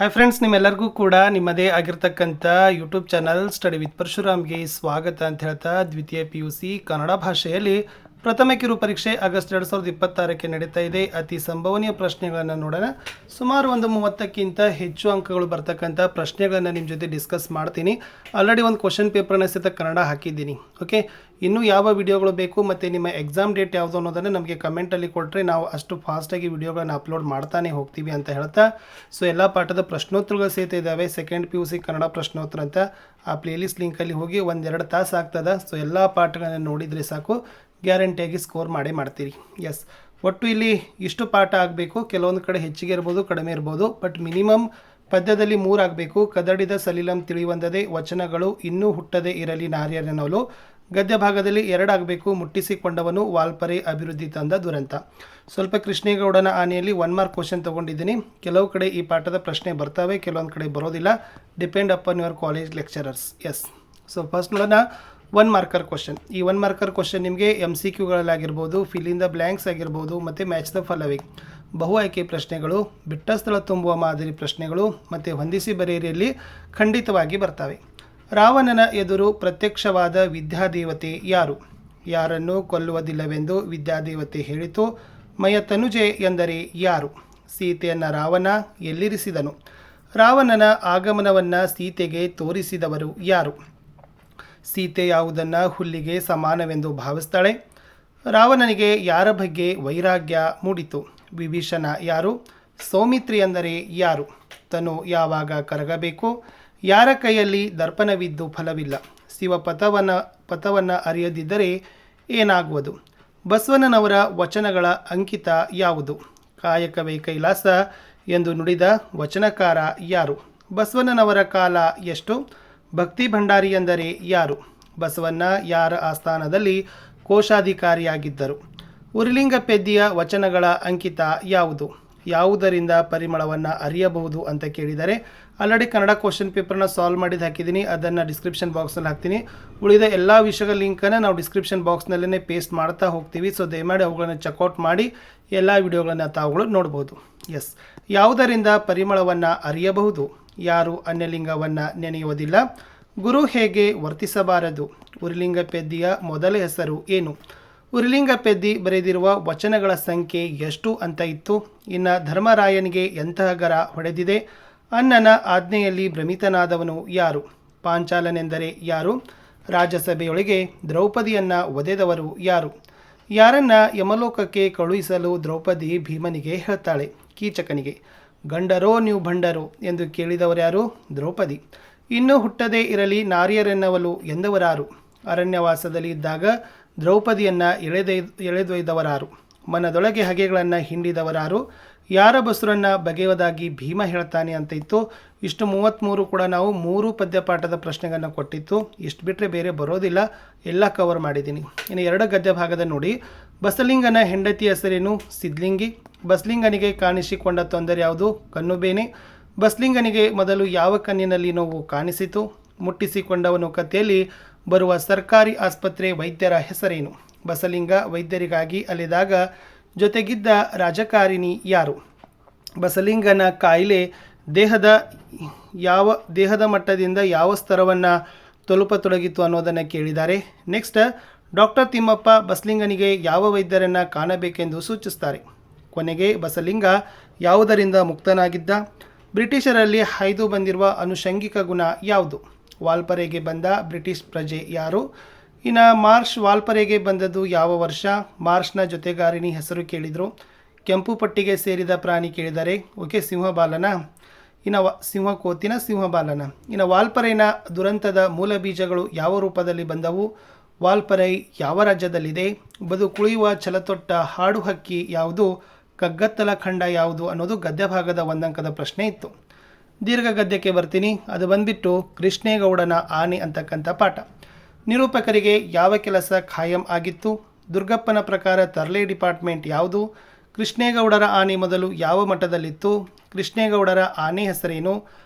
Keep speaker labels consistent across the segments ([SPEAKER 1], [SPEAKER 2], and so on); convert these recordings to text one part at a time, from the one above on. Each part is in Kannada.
[SPEAKER 1] ಹಾಯ್ ಫ್ರೆಂಡ್ಸ್, ನಿಮ್ಮೆಲ್ಲರಿಗೂ ಕೂಡ ನಿಮ್ಮದೇ ಆಗಿರ್ತಕ್ಕಂಥ ಯೂಟ್ಯೂಬ್ ಚಾನಲ್ ಸ್ಟಡಿ ವಿತ್ ಪರಶುರಾಮ್ಗೆ ಸ್ವಾಗತ ಅಂತ ಹೇಳ್ತಾ ದ್ವಿತೀಯ PUC ಕನ್ನಡ ಭಾಷೆಯಲ್ಲಿ ಪ್ರಥಮ ಕಿರು ಪರೀಕ್ಷೆ ಆಗಸ್ಟ್ 2026ಕ್ಕೆ ನಡೀತಾ ಇದೆ. ಅತಿ ಸಂಭವನೀಯ ಪ್ರಶ್ನೆಗಳನ್ನು ನೋಡೋಣ. ಸುಮಾರು ಒಂದು 30ಕ್ಕಿಂತ ಹೆಚ್ಚು ಅಂಕಗಳು ಬರ್ತಕ್ಕಂಥ ಪ್ರಶ್ನೆಗಳನ್ನು ನಿಮ್ಮ ಜೊತೆ ಡಿಸ್ಕಸ್ ಮಾಡ್ತೀನಿ. ಆಲ್ರೆಡಿ ಒಂದು ಕ್ವಶನ್ ಪೇಪರ್ನ ಸಹಿತ ಕನ್ನಡ ಹಾಕಿದ್ದೀನಿ. ಓಕೆ, ಇನ್ನೂ ಯಾವ ವಿಡಿಯೋಗಳು ಬೇಕು ಮತ್ತು ನಿಮ್ಮ ಎಕ್ಸಾಮ್ ಡೇಟ್ ಯಾವುದು ಅನ್ನೋದನ್ನು ನಮಗೆ ಕಮೆಂಟಲ್ಲಿ ಕೊಟ್ಟರೆ ನಾವು ಅಷ್ಟು ಫಾಸ್ಟಾಗಿ ವಿಡಿಯೋಗಳನ್ನು ಅಪ್ಲೋಡ್ ಮಾಡ್ತಾನೆ ಹೋಗ್ತೀವಿ ಅಂತ ಹೇಳ್ತಾ, ಸೊ ಎಲ್ಲ ಪಾಠದ ಪ್ರಶ್ನೋತ್ತರಗಳು ಸಹಿತ ಇದ್ದಾವೆ. ಸೆಕೆಂಡ್ PUC ಕನ್ನಡ ಪ್ರಶ್ನೋತ್ತರ ಅಂತ ಆ ಪ್ಲೇಲಿಸ್ಟ್ ಲಿಂಕಲ್ಲಿ ಹೋಗಿ 1-2 ತಾಸು ಆಗ್ತದೆ. ಸೊ ಎಲ್ಲ ಪಾಠಗಳನ್ನು ನೋಡಿದರೆ ಸಾಕು, ಗ್ಯಾರಂಟಿಯಾಗಿ ಸ್ಕೋರ್ ಮಾಡ್ತೀರಿ. ಎಸ್, ಒಟ್ಟು ಇಲ್ಲಿ ಇಷ್ಟು ಪಾಠ ಆಗಬೇಕು. ಕೆಲವೊಂದು ಕಡೆ ಹೆಚ್ಚಿಗೆ ಇರ್ಬೋದು, ಕಡಿಮೆ ಇರ್ಬೋದು, ಬಟ್ ಮಿನಿಮಮ್ ಪದ್ಯದಲ್ಲಿ 3 ಆಗಬೇಕು. ಕದಡಿದ ಸಲಿಲಂ ತಿಳಿವಂದದೆ, ವಚನಗಳು ಇನ್ನೂ ಹುಟ್ಟದೆ ಇರಲಿ ನಾರ್ಯರನವಲು. ಗದ್ಯ ಭಾಗದಲ್ಲಿ 2 ಆಗಬೇಕು. ಮುಟ್ಟಿಸಿಕೊಂಡವನು, ವಾಲ್ಪರೆ ಅಭಿವೃದ್ಧಿ ತಂದ ದುರಂತ. ಸ್ವಲ್ಪ ಕೃಷ್ಣೇಗೌಡನ ಆನೆಯಲ್ಲಿ 1 ಮಾರ್ಕ್ ಕ್ವಶನ್ ತೊಗೊಂಡಿದ್ದೀನಿ. ಕೆಲವು ಕಡೆ ಈ ಪಾಠದ ಪ್ರಶ್ನೆ ಬರ್ತವೆ, ಕೆಲವೊಂದು ಕಡೆ ಬರೋದಿಲ್ಲ. Depend upon your college lecturers. Yes, so first ನೋಡೋಣ 1 ಮಾರ್ಕರ್ ಕ್ವಶನ್. ಈ 1 ಮಾರ್ಕರ್ ಕ್ವಶನ್ ನಿಮಗೆ MCQಗಳಲ್ಲಾಗಿರ್ಬೋದು, ಫಿಲ್ ಇನ್ ದ ಬ್ಲ್ಯಾಂಕ್ಸ್ ಆಗಿರ್ಬೋದು, ಮತ್ತು ಮ್ಯಾಚ್ ದ ಫಾಲೋವಿಂಗ್ ಬಹು ಆಯ್ಕೆ ಪ್ರಶ್ನೆಗಳು, ಬಿಟ್ಟ ಸ್ಥಳ ತುಂಬುವ ಮಾದರಿ ಪ್ರಶ್ನೆಗಳು ಮತ್ತು ಹೊಂದಿಸಿ ಬರೆಯಿರಿಯಲ್ಲಿ ಖಂಡಿತವಾಗಿ ಬರ್ತವೆ. ರಾವಣನ ಎದುರು ಪ್ರತ್ಯಕ್ಷವಾದ ವಿದ್ಯಾದೇವತೆ ಯಾರು? ಯಾರನ್ನು ಕೊಲ್ಲುವುದಿಲ್ಲವೆಂದು ವಿದ್ಯಾದೇವತೆ ಹೇಳಿತು. ಮಯ ತನುಜೆ ಎಂದರೆ ಯಾರು? ಸೀತೆಯನ್ನು ರಾವಣ ಎಲ್ಲಿರಿಸಿದನು? ರಾವಣನ ಆಗಮನವನ್ನು ಸೀತೆಗೆ ತೋರಿಸಿದವರು ಯಾರು? ಸೀತೆ ಯಾವುದನ್ನು ಹುಲ್ಲಿಗೆ ಸಮಾನವೆಂದು ಭಾವಿಸ್ತಾಳೆ? ರಾವಣನಿಗೆ ಯಾರ ಬಗ್ಗೆ ವೈರಾಗ್ಯ ಮೂಡಿತು? ವಿಭೀಷಣ ಯಾರು? ಸೌಮಿತ್ರಿ ಎಂದರೆ ಯಾರು? ತನು ಯಾವಾಗ ಕರಗಬೇಕು? ಯಾರ ಕೈಯಲ್ಲಿ ದರ್ಪಣವಿದ್ದು ಫಲವಿಲ್ಲ? ಶಿವ ಪಥವನ್ನು ಅರಿಯದಿದ್ದರೆ ಏನಾಗುವುದು? ಬಸವಣ್ಣನವರ ವಚನಗಳ ಅಂಕಿತ ಯಾವುದು? ಕಾಯಕವೇ ಕೈಲಾಸ ಎಂದು ನುಡಿದ ವಚನಕಾರ ಯಾರು? ಬಸವಣ್ಣನವರ ಕಾಲ ಎಷ್ಟು? ಭಕ್ತಿ ಭಂಡಾರಿ ಎಂದರೆ ಯಾರು? ಬಸವಣ್ಣ ಯಾರ ಆಸ್ಥಾನದಲ್ಲಿ ಕೋಶಾಧಿಕಾರಿಯಾಗಿದ್ದರು? ಉರಿಲಿಂಗ ಪೆದ್ದಿಯ ವಚನಗಳ ಅಂಕಿತ ಯಾವುದು? ಯಾವುದರಿಂದ ಪರಿಮಳವನ್ನು ಅರಿಯಬಹುದು ಅಂತ ಕೇಳಿದರೆ ಆಲ್ರೆಡಿ ಕನ್ನಡ ಕ್ವಶನ್ ಪೇಪರ್ನ ಸಾಲ್ವ್ ಮಾಡಿದ್ದು ಹಾಕಿದ್ದೀನಿ. ಅದನ್ನು ಡಿಸ್ಕ್ರಿಪ್ಷನ್ ಬಾಕ್ಸ್ನಲ್ಲಿ ಹಾಕ್ತೀನಿ. ಉಳಿದ ಎಲ್ಲ ವಿಷಯಗಳ ಲಿಂಕನ್ನು ನಾವು ಡಿಸ್ಕ್ರಿಪ್ಷನ್ ಬಾಕ್ಸ್ನಲ್ಲೇ ಪೇಸ್ಟ್ ಮಾಡ್ತಾ ಹೋಗ್ತೀವಿ. ಸೊ ದಯಮಾಡಿ ಅವುಗಳನ್ನು ಚೆಕ್ಔಟ್ ಮಾಡಿ ಎಲ್ಲ ವಿಡಿಯೋಗಳನ್ನು ತಾವುಗಳು ನೋಡ್ಬೋದು. ಎಸ್, ಯಾವುದರಿಂದ ಪರಿಮಳವನ್ನು ಅರಿಯಬಹುದು? ಯಾರು ಅನ್ಯಲಿಂಗವನ್ನು ನೆನೆಯುವುದಿಲ್ಲ? ಗುರು ಹೇಗೆ ವರ್ತಿಸಬಾರದು? ಉರಿಲಿಂಗ ಪೆದ್ದಿಯ ಮೊದಲ ಹೆಸರು ಏನು? ಉರಿಲಿಂಗ ಪೆದ್ದಿ ಬರೆದಿರುವ ವಚನಗಳ ಸಂಖ್ಯೆ ಎಷ್ಟು ಅಂತ ಇತ್ತು? ಇನ್ನು ಧರ್ಮರಾಯನಿಗೆ ಎಂತಹ ಗರ ಹೊಡೆದಿದೆ? ಅನ್ನನ ಆಜ್ಞೆಯಲ್ಲಿ ಭ್ರಮಿತನಾದವನು ಯಾರು? ಪಾಂಚಾಲನೆಂದರೆ ಯಾರು? ರಾಜ್ಯಸಭೆಯೊಳಗೆ ದ್ರೌಪದಿಯನ್ನು ಒದೆದವರು ಯಾರು? ಯಾರನ್ನ ಯಮಲೋಕಕ್ಕೆ ಕಳುಹಿಸಲು ದ್ರೌಪದಿ ಭೀಮನಿಗೆ ಹೇಳ್ತಾಳೆ? ಕೀಚಕನಿಗೆ. ಗಂಡರೋ ನೀವು ಭಂಡರೋ ಎಂದು ಕೇಳಿದವರು ಯಾರು? ದ್ರೌಪದಿ. ಇನ್ನೂ ಹುಟ್ಟದೇ ಇರಲಿ ನಾರಿಯರೆನ್ನವಲು ಎಂದವರಾರು? ಅರಣ್ಯವಾಸದಲ್ಲಿ ಇದ್ದಾಗ ದ್ರೌಪದಿಯನ್ನು ಎಳೆದೊಯ್ದವರಾರು? ಮನದೊಳಗೆ ಹಗೆಗಳನ್ನು ಹಿಂಡಿದವರಾರು? ಯಾರ ಬಸುರನ್ನು ಬಗೆಯುವುದಾಗಿ ಭೀಮ ಹೇಳ್ತಾನೆ ಅಂತ ಇತ್ತು. ಇಷ್ಟು 33 ಕೂಡ ನಾವು 3 ಪದ್ಯಪಾಠದ ಪ್ರಶ್ನೆಗಳನ್ನು ಕೊಟ್ಟಿತ್ತು. ಇಷ್ಟು ಬಿಟ್ಟರೆ ಬೇರೆ ಬರೋದಿಲ್ಲ, ಎಲ್ಲ ಕವರ್ ಮಾಡಿದ್ದೀನಿ. ಇನ್ನು 2 ಗದ್ಯ ಭಾಗದ ನೋಡಿ. ಬಸಲಿಂಗನ ಹೆಂಡತಿ ಹೆಸರೇನು? ಸಿದ್ಲಿಂಗಿ. ಬಸಲಿಂಗನಿಗೆ ಕಾಣಿಸಿಕೊಂಡ ತೊಂದರೆ ಯಾವುದು? ಕಣ್ಣುಬೇನೆ. ಬಸಲಿಂಗನಿಗೆ ಮೊದಲು ಯಾವ ಕಣ್ಣಿನಲ್ಲಿ ನೋವು ಕಾಣಿಸಿತು? ಮುಟ್ಟಿಸಿಕೊಂಡವನು ಕಥೆಯಲ್ಲಿ ಬರುವ ಸರ್ಕಾರಿ ಆಸ್ಪತ್ರೆ ವೈದ್ಯರ ಹೆಸರೇನು? ಬಸಲಿಂಗ ವೈದ್ಯರಿಗಾಗಿ ಅಲೆದಾಗ ಜೊತೆಗಿದ್ದ ರಾಜಕಾರಿಣಿ ಯಾರು? ಬಸಲಿಂಗನ ಕಾಯಿಲೆ ದೇಹದ ಮಟ್ಟದಿಂದ ಯಾವ ಸ್ತರವನ್ನು ತಲುಪತೊಡಗಿತು ಅನ್ನೋದನ್ನು ಕೇಳಿದ್ದಾರೆ. ನೆಕ್ಸ್ಟ್, ಡಾಕ್ಟರ್ ತಿಮ್ಮಪ್ಪ ಬಸಲಿಂಗನಿಗೆ ಯಾವ ವೈದ್ಯರನ್ನು ಕಾಣಬೇಕೆಂದು ಸೂಚಿಸ್ತಾರೆ? ಕೊನೆಗೆ ಬಸಲಿಂಗ ಯಾವುದರಿಂದ ಮುಕ್ತನಾಗಿದ್ದ? ಬ್ರಿಟಿಷರಲ್ಲಿ ಹಾಯ್ದು ಬಂದಿರುವ ಅನುಷಂಗಿಕ ಗುಣ ಯಾವುದು? ವಾಲ್ಪರೆಗೆ ಬಂದ ಬ್ರಿಟಿಷ್ ಪ್ರಜೆ ಯಾರು? ಇನ್ನು ಮಾರ್ಷ್ ವಾಲ್ಪರೆಗೆ ಬಂದದ್ದು ಯಾವ ವರ್ಷ? ಮಾರ್ಷ್ನ ಜೊತೆಗಾರಿಣಿ ಹೆಸರು ಕೇಳಿದರು. ಕೆಂಪು ಪಟ್ಟಿಗೆ ಸೇರಿದ ಪ್ರಾಣಿ ಕೇಳಿದ್ದಾರೆ. ಓಕೆ, ಸಿಂಹಬಾಲನ. ಇನ್ನು ಸಿಂಹಬಾಲನ. ಇನ್ನು ವಾಲ್ಪರೆನ ದುರಂತದ ಮೂಲ ಬೀಜಗಳು ಯಾವ ರೂಪದಲ್ಲಿ ಬಂದವು? ವಾಲ್ಪರೈ ಯಾವ ರಾಜ್ಯದಲ್ಲಿದೆ? ಬದುಕುಳಿಯುವ ಛಲತೊಟ್ಟ ಹಾಡು ಹಕ್ಕಿ ಯಾವುದು? ಕಗ್ಗತ್ತಲ ಖಂಡ ಯಾವುದು ಅನ್ನೋದು ಗದ್ಯ ಭಾಗದ 1 ಅಂಕದ ಪ್ರಶ್ನೆ ಇತ್ತು. ದೀರ್ಘ ಗದ್ಯಕ್ಕೆ ಬರ್ತೀನಿ. ಅದು ಬಂದ್ಬಿಟ್ಟು ಕೃಷ್ಣೇಗೌಡನ ಆನೆ ಅಂತಕ್ಕಂಥ ಪಾಠ. ನಿರೂಪಕರಿಗೆ ಯಾವ ಕೆಲಸ ಖಾಯಂ ಆಗಿತ್ತು? ದುರ್ಗಪ್ಪನ ಪ್ರಕಾರ ತರ್ಲೆ ಡಿಪಾರ್ಟ್ಮೆಂಟ್ ಯಾವುದು? ಕೃಷ್ಣೇಗೌಡರ ಆನೆ ಮೊದಲು ಯಾವ ಮಠದಲ್ಲಿತ್ತು? ಕೃಷ್ಣೇಗೌಡರ ಆನೆ ಹೆಸರೇನು?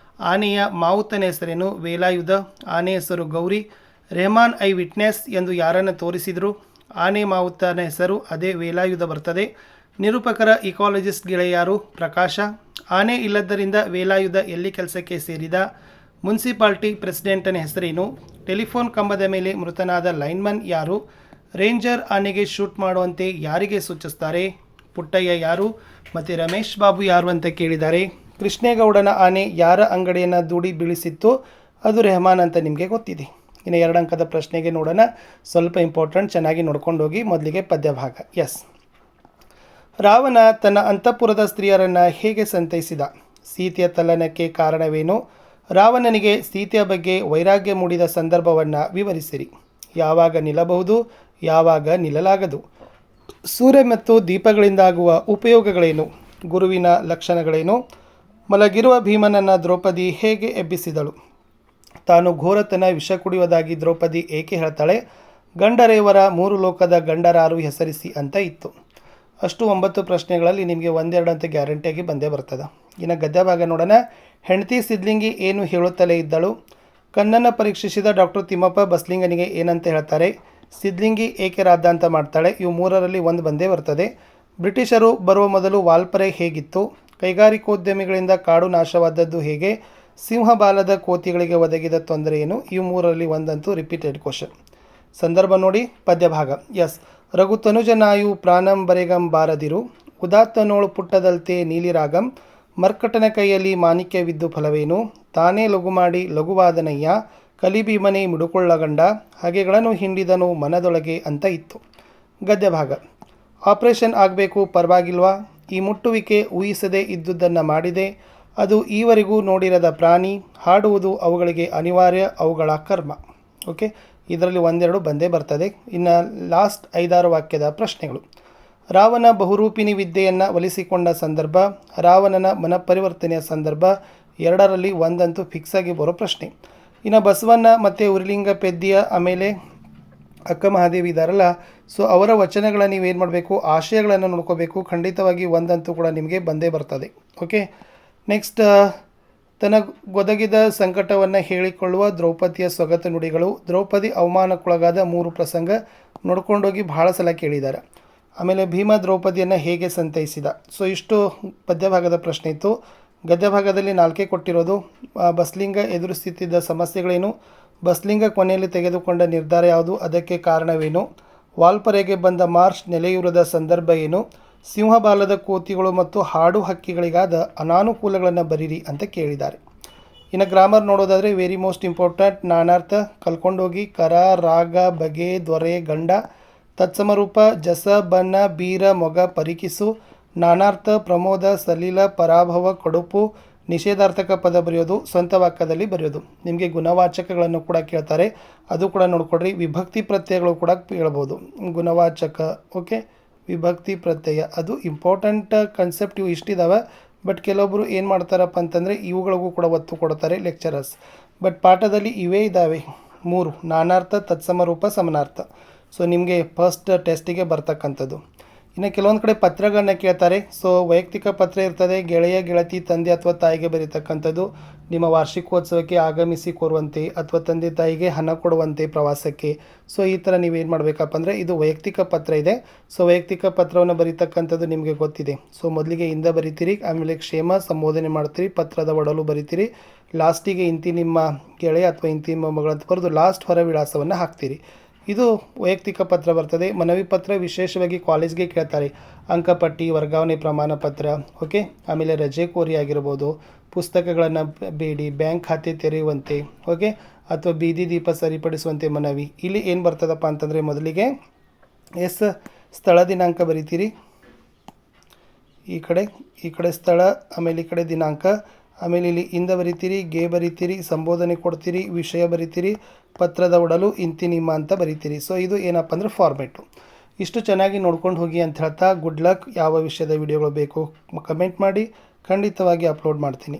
[SPEAKER 1] ಆನೆಯ ಮಾವುತನ ಹೆಸರೇನು? ವೇಲಾಯುಧ. ಆನೆ ಹೆಸರು ಗೌರಿ. ರೆಹಮಾನ್ ಐ ವಿಟ್ನೆಸ್ ಎಂದು ಯಾರನ್ನು ತೋರಿಸಿದರು? ಆನೆ ಮಾವುತನ ಹೆಸರು ಅದೇ ವೇಲಾಯುಧ ಬರ್ತದೆ. ನಿರೂಪಕರ ಇಕಾಲಜಿಸ್ಟ್ ಗೆಳೆಯಾರು? ಪ್ರಕಾಶ. ಆನೆ ಇಲ್ಲದ್ದರಿಂದ ವೇಲಾಯುಧ ಎಲ್ಲಿ ಕೆಲಸಕ್ಕೆ ಸೇರಿದ? ಮುನ್ಸಿಪಾಲ್ಟಿ ಪ್ರೆಸಿಡೆಂಟನ ಹೆಸರೇನು? ಟೆಲಿಫೋನ್ ಕಂಬದ ಮೇಲೆ ಮೃತನಾದ ಲೈನ್ಮನ್ ಯಾರು? ರೇಂಜರ್ ಆನೆಗೆ ಶೂಟ್ ಮಾಡುವಂತೆ ಯಾರಿಗೆ ಸೂಚಿಸ್ತಾರೆ? ಪುಟ್ಟಯ್ಯ ಯಾರು? ಮತ್ತು ರಮೇಶ್ ಬಾಬು ಯಾರು ಅಂತ ಕೇಳಿದ್ದಾರೆ. ಕೃಷ್ಣೇಗೌಡನ ಆನೆ ಯಾರ ಅಂಗಡಿಯನ್ನು ದೂಡಿ ಬೀಳಿಸಿತ್ತು? ಅದು ರೆಹಮಾನ್ ಅಂತ ನಿಮಗೆ ಗೊತ್ತಿದೆ. ಇನ್ನು 2 ಅಂಕದ ಪ್ರಶ್ನೆಗೆ ನೋಡೋಣ. ಸ್ವಲ್ಪ ಇಂಪಾರ್ಟೆಂಟ್, ಚೆನ್ನಾಗಿ ನೋಡ್ಕೊಂಡು ಹೋಗಿ. ಮೊದಲಿಗೆ ಪದ್ಯ ಭಾಗ. ಎಸ್. ರಾವಣ ತನ್ನ ಅಂತಃಪುರದ ಸ್ತ್ರೀಯರನ್ನು ಹೇಗೆ ಸಂತೈಸಿದ? ಸೀತೆಯ ತಲ್ಲಣಕ್ಕೆ ಕಾರಣವೇನು? ರಾವಣನಿಗೆ ಸೀತೆಯ ಬಗ್ಗೆ ವೈರಾಗ್ಯ ಮೂಡಿದ ಸಂದರ್ಭವನ್ನು ವಿವರಿಸಿರಿ. ಯಾವಾಗ ನಿಲ್ಲಬಹುದು, ಯಾವಾಗ ನಿಲ್ಲಲಾಗದು? ಸೂರ್ಯ ಮತ್ತು ದೀಪಗಳಿಂದಾಗುವ ಉಪಯೋಗಗಳೇನು? ಗುರುವಿನ ಲಕ್ಷಣಗಳೇನು? ಮಲಗಿರುವ ಭೀಮನನ್ನು ದ್ರೌಪದಿ ಹೇಗೆ ಎಬ್ಬಿಸಿದಳು? ತಾನು ಘೋರತನ ವಿಷ ಕುಡಿಯುವುದಾಗಿ ದ್ರೌಪದಿ ಏಕೆ ಹೇಳ್ತಾಳೆ? ಗಂಡರೇವರ 3 ಲೋಕದ ಗಂಡರಾರು ಹೆಸರಿಸಿ ಅಂತ ಇತ್ತು. ಅಷ್ಟು 9 ಪ್ರಶ್ನೆಗಳಲ್ಲಿ ನಿಮಗೆ 1-2 ಅಂತ ಗ್ಯಾರಂಟಿಯಾಗಿ ಬಂದೇ ಬರ್ತದೆ. ಇನ್ನು ಗದ್ಯ ಭಾಗ ನೋಡೋಣ. ಹೆಂಡತಿ ಸಿದ್ಲಿಂಗಿ ಏನು ಹೇಳುತ್ತಲೇ ಇದ್ದಳು? ಕಣ್ಣನ್ನು ಪರೀಕ್ಷಿಸಿದ ಡಾಕ್ಟರ್ ತಿಮ್ಮಪ್ಪ ಬಸ್ಲಿಂಗನಿಗೆ ಏನಂತ ಹೇಳ್ತಾರೆ? ಸಿದ್ಲಿಂಗಿ ಏಕೆ ರಾದ್ದಾಂತ ಮಾಡ್ತಾಳೆ? ಇವು 3ರಲ್ಲಿ 1 ಬಂದೇ ಬರ್ತದೆ. ಬ್ರಿಟಿಷರು ಬರುವ ಮೊದಲು ವಾಲ್ಪರೆ ಹೇಗಿತ್ತು? ಕೈಗಾರಿಕೋದ್ಯಮಿಗಳಿಂದ ಕಾಡು ನಾಶವಾದದ್ದು ಹೇಗೆ? ಸಿಂಹಬಾಲದ ಕೋತಿಗಳಿಗೆ ಒದಗಿದ ತೊಂದರೆ ಏನು? ಇವು 3ರಲ್ಲಿ 1 ಅಂತೂ ರಿಪೀಟೆಡ್ ಕ್ವಶನ್. ಸಂದರ್ಭ ನೋಡಿ. ಪದ್ಯ ಭಾಗ. ಎಸ್. ರಘು ತನುಜನಾಯು ಪ್ರಾಣಂ ಬರೆಗಂ ಬಾರದಿರು, ಉದಾತ್ತನೋಳು ಪುಟ್ಟದಲ್ತೆ ನೀಲಿರಾಗಂ, ಮರ್ಕಟನ ಕೈಯಲ್ಲಿ ಮಾಣಿಕ್ಯವಿದ್ದು ಫಲವೇನು? ತಾನೇ ಲಘು ಮಾಡಿ ಲಘುವಾದನಯ್ಯ, ಕಲಿಭೀಮನೆ ಮುಡುಕೊಳ್ಳಗಂಡ, ಹಾಗೆಗಳನ್ನು ಹಿಂಡಿದನು ಮನದೊಳಗೆ ಅಂತ ಇತ್ತು. ಗದ್ಯ ಭಾಗ. ಆಪರೇಷನ್ ಆಗಬೇಕು ಪರವಾಗಿಲ್ವಾ? ಈ ಮುಟ್ಟುವಿಕೆ ಊಹಿಸದೇ ಇದ್ದುದನ್ನು ಮಾಡಿದೆ, ಅದು ಈವರೆಗೂ ನೋಡಿರದ ಪ್ರಾಣಿ, ಹಾಡುವುದು ಅವುಗಳಿಗೆ ಅನಿವಾರ್ಯ, ಅವುಗಳ ಕರ್ಮ. ಓಕೆ, ಇದರಲ್ಲಿ 1-2 ಬಂದೇ ಬರ್ತದೆ. ಇನ್ನು ಲಾಸ್ಟ್ 5-6 ವಾಕ್ಯದ ಪ್ರಶ್ನೆಗಳು. ರಾವಣ ಬಹುರೂಪಿಣಿ ವಿದ್ಯೆಯನ್ನು ಒಲಿಸಿಕೊಂಡ ಸಂದರ್ಭ, ರಾವಣನ ಮನಪರಿವರ್ತನೆಯ ಸಂದರ್ಭ. 2ರಲ್ಲಿ 1 ಅಂತೂ ಫಿಕ್ಸ್ ಆಗಿ ಬರೋ ಪ್ರಶ್ನೆ. ಇನ್ನು ಬಸವಣ್ಣ ಮತ್ತು ಉರಿಲಿಂಗ ಪೆದ್ದಿಯ ಆಮೇಲೆ ಅಕ್ಕ ಮಹಾದೇವಿ ಇದ್ದಾರಲ್ಲ, ಸೊ ಅವರ ವಚನಗಳ ನೀವೇನು ಮಾಡಬೇಕು, ಆಶಯಗಳನ್ನು ನೋಡ್ಕೋಬೇಕು. ಖಂಡಿತವಾಗಿ 1 ಅಂತೂ ಕೂಡ ನಿಮಗೆ ಬಂದೇ ಬರ್ತದೆ. Okay, next. ತನಗೊದಗಿದ ಸಂಕಟವನ್ನು ಹೇಳಿಕೊಳ್ಳುವ ದ್ರೌಪದಿಯ ಸ್ವಗತ ನುಡಿಗಳು. ದ್ರೌಪದಿ ಅವಮಾನಕ್ಕೊಳಗಾದ 3 ಪ್ರಸಂಗ ನೋಡ್ಕೊಂಡೋಗಿ ಭಾಳ ಸಲ ಕೇಳಿದ್ದಾರೆ. ಆಮೇಲೆ ಭೀಮ ದ್ರೌಪದಿಯನ್ನು ಹೇಗೆ ಸಂತೈಸಿದ? ಸೊ ಇಷ್ಟು ಪದ್ಯಭಾಗದ ಪ್ರಶ್ನೆ ಇತ್ತು. ಗದ್ಯಭಾಗದಲ್ಲಿ 4 ಕೊಟ್ಟಿರೋದು. ಬಸ್ಲಿಂಗ ಎದುರಿಸುತ್ತಿದ್ದ ಸಮಸ್ಯೆಗಳೇನು? ಬಸ್ಲಿಂಗ ಕೊನೆಯಲ್ಲಿ ತೆಗೆದುಕೊಂಡ ನಿರ್ಧಾರ ಯಾವುದು? ಅದಕ್ಕೆ ಕಾರಣವೇನು? ವಾಲ್ಪರೆಗೆ ಬಂದ ಮಾರ್ಚ್ ನೆಲೆಯೂರದ ಸಂದರ್ಭ ಏನು? ಸಿಂಹಬಾಲದ ಕೋತಿಗಳು ಮತ್ತು ಹಾಡು ಹಕ್ಕಿಗಳಿಗಾದ ಅನಾನುಕೂಲಗಳನ್ನು ಬರೀರಿ ಅಂತ ಕೇಳಿದ್ದಾರೆ. ಇನ್ನು ಗ್ರಾಮರ್ ನೋಡೋದಾದರೆ ವೆರಿ ಮೋಸ್ಟ್ ಇಂಪಾರ್ಟೆಂಟ್. ನಾನಾರ್ಥ ಕಲ್ಕೊಂಡೋಗಿ. ಕರ, ರಾಗ, ಬಗೆ, ದೊರೆ, ಗಂಡ, ತತ್ಸಮರೂಪ, ಜಸ, ಬಣ್ಣ, ಬೀರ, ಮೊಗ, ಪರಿಕಿಸು, ನಾನಾರ್ಥ, ಪ್ರಮೋದ, ಸಲೀಲ, ಪರಾಭವ, ಕಡುಪು, ನಿಷೇಧಾರ್ಥಕ ಪದ ಬರೆಯೋದು, ಸ್ವಂತ ವಾಕ್ಯದಲ್ಲಿ ಬರೆಯೋದು. ನಿಮಗೆ ಗುಣವಾಚಕಗಳನ್ನು ಕೂಡ ಕೇಳ್ತಾರೆ, ಅದು ಕೂಡ ನೋಡ್ಕೊಡ್ರಿ. ವಿಭಕ್ತಿ ಪ್ರತ್ಯಯಗಳು ಕೂಡ ಕೇಳ್ಬೋದು. ಗುಣವಾಚಕ, ಓಕೆ, ವಿಭಕ್ತಿ ಪ್ರತ್ಯಯ, ಅದು ಇಂಪಾರ್ಟೆಂಟ್ ಕನ್ಸೆಪ್ಟ್. ಇವು ಇಷ್ಟಿದ್ದಾವೆ. ಬಟ್ ಕೆಲವೊಬ್ಬರು ಏನು ಮಾಡ್ತಾರಪ್ಪ ಅಂತಂದರೆ ಇವುಗಳಿಗೂ ಕೂಡ ಒತ್ತು ಕೊಡ್ತಾರೆ ಲೆಕ್ಚರರ್ಸ್. ಬಟ್ ಪಾಠದಲ್ಲಿ ಇವೇ ಇದ್ದಾವೆ 3: ನಾನಾರ್ಥ, ತತ್ಸಮರೂಪ, ಸಮನಾರ್ಥ. ಸೊ ನಿಮಗೆ ಫಸ್ಟ್ ಟೆಸ್ಟಿಗೆ ಬರ್ತಕ್ಕಂಥದ್ದು. ಇನ್ನು ಕೆಲವೊಂದು ಕಡೆ ಪತ್ರಗಳನ್ನ ಕೇಳ್ತಾರೆ. ಸೊ ವೈಯಕ್ತಿಕ ಪತ್ರ ಇರ್ತದೆ, ಗೆಳೆಯ, ಗೆಳತಿ, ತಂದೆ ಅಥವಾ ತಾಯಿಗೆ ಬರೀತಕ್ಕಂಥದ್ದು. ನಿಮ್ಮ ವಾರ್ಷಿಕೋತ್ಸವಕ್ಕೆ ಆಗಮಿಸಿ ಕೋರುವಂತೆ ಅಥವಾ ತಂದೆ ತಾಯಿಗೆ ಹಣ ಕೊಡುವಂತೆ ಪ್ರವಾಸಕ್ಕೆ. ಸೊ ಈ ಥರ ನೀವೇನು ಮಾಡಬೇಕಪ್ಪ ಅಂದರೆ ಇದು ವೈಯಕ್ತಿಕ ಪತ್ರ ಇದೆ. ಸೊ ವೈಯಕ್ತಿಕ ಪತ್ರವನ್ನು ಬರೀತಕ್ಕಂಥದ್ದು ನಿಮಗೆ ಗೊತ್ತಿದೆ. ಸೊ ಮೊದಲಿಗೆ ಇಂದ ಬರಿತೀರಿ, ಆಮೇಲೆ ಕ್ಷೇಮ ಸಂಬೋಧನೆ ಮಾಡ್ತೀರಿ, ಪತ್ರದ ಒಡಲು ಬರಿತೀರಿ, ಲಾಸ್ಟಿಗೆ ಇಂತಿ ನಿಮ್ಮ ಗೆಳೆಯ ಅಥವಾ ಇಂತಿ ನಿಮ್ಮ ಮಗಳಂತ ಬರೆದು ಲಾಸ್ಟ್ ಹೊರ ವಿಳಾಸವನ್ನು ಹಾಕ್ತೀರಿ. ಇದು ವೈಯಕ್ತಿಕ ಪತ್ರ ಬರ್ತದೆ. ಮನವಿ ಪತ್ರ ವಿಶೇಷವಾಗಿ ಕಾಲೇಜ್ಗೆ ಕೇಳ್ತಾರೆ. ಅಂಕಪಟ್ಟಿ, ವರ್ಗಾವಣೆ ಪ್ರಮಾಣ ಪತ್ರ, ಓಕೆ. ಆಮೇಲೆ ರಜೆ ಕೋರಿ ಆಗಿರ್ಬೋದು, ಪುಸ್ತಕಗಳನ್ನು ಬೇಡಿ, ಬ್ಯಾಂಕ್ ಖಾತೆ ತೆರೆಯುವಂತೆ, ಓಕೆ, ಅಥವಾ ಬೀದಿ ದೀಪ ಸರಿಪಡಿಸುವಂತೆ ಮನವಿ. ಇಲ್ಲಿ ಏನು ಬರ್ತದಪ್ಪ ಅಂತಂದರೆ ಮೊದಲಿಗೆ ಸ್ಥಳ ದಿನಾಂಕ ಬರಿತೀರಿ. ಈ ಕಡೆ ಸ್ಥಳ, ಆಮೇಲೆ ಈ ಕಡೆ ದಿನಾಂಕ, ಆಮೇಲೆ ಇಲ್ಲಿ ಇಂದ ಬರಿತೀರಿ, ಗೆ ಬರಿತೀರಿ, ಸಂಬೋಧನೆ ಕೊಡ್ತೀರಿ, ವಿಷಯ ಬರಿತೀರಿ, ಪತ್ರದ ಒಡಲು ಇಂತಿ ನಿಮ್ಮ ಅಂತ ಬರಿತೀರಿ. ಸೊ ಇದು ಏನಪ್ಪ ಅಂದರೆ ಫಾರ್ಮೆಟು. ಇಷ್ಟು ಚೆನ್ನಾಗಿ ನೋಡ್ಕೊಂಡು ಹೋಗಿ ಅಂತ ಹೇಳ್ತಾ ಗುಡ್ ಲಕ್. ಯಾವ ವಿಷಯದ ವಿಡಿಯೋಗಳು ಬೇಕು ಕಮೆಂಟ್ ಮಾಡಿ, ಖಂಡಿತವಾಗಿ ಅಪ್ಲೋಡ್ ಮಾಡ್ತೀನಿ.